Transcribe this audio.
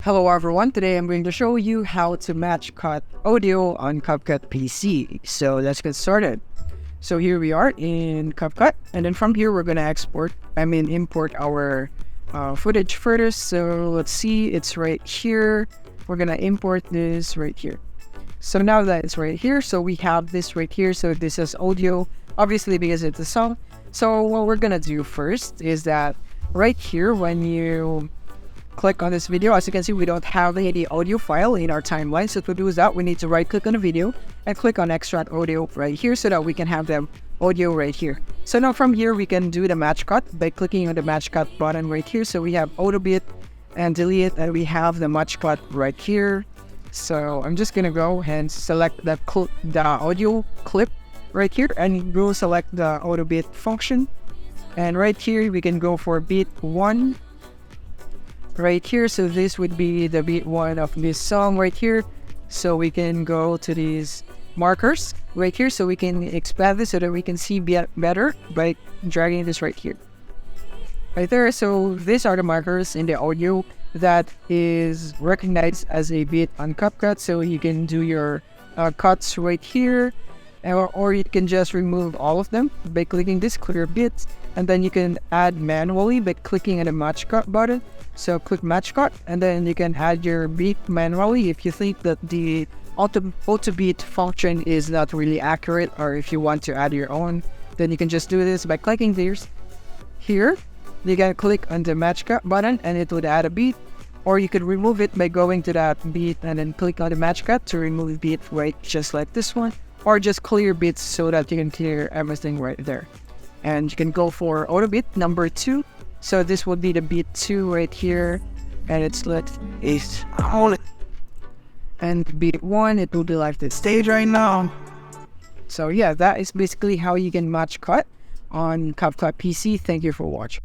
Hello everyone, today I'm going to show you how to match cut audio on CapCut PC. So let's get started. So here we are in CapCut, and then from here we're going to import our footage further. So let's see, it's right here. We're going to import this right here. So now that it's right here, so we have this right here. So this is audio, obviously because it's a song. So what we're going to do first is that right here, when you click on this video, as you can see, we don't have any audio file in our timeline. So to do that, we need to right click on the video and click on extract audio right here so that we can have the audio right here. So now from here, we can do the match cut by clicking on the match cut button right here. So we have auto bit and delete, and we have the match cut right here. So I'm just gonna go and select the audio clip right here, and we'll select the auto bit function. And right here, we can go for beat 1 right here. So this would be the beat 1 of this song right here. So we can go to these markers right here, so we can expand this so that we can see better by dragging this right here, right there. So these are the markers in the audio that is recognized as a beat on CapCut. So you can do your cuts right here, or you can just remove all of them by clicking this clear bits, and then you can add manually by clicking on the match cut button. So click match cut, and then you can add your beat manually if you think that the auto beat function is not really accurate, or if you want to add your own, then you can just do this by clicking this here. You can click on the match cut button and it would add a beat, or you could remove it by going to that beat and then click on the match cut to remove beat, right, just like this one, or just clear bits so that you can clear everything right there. And you can go for auto beat number 2. So this would be the beat 2 right here, and it's let is on it. And beat 1, it will be like this stage right now. So yeah, that is basically how you can match cut on CapCut PC. Thank you for watching.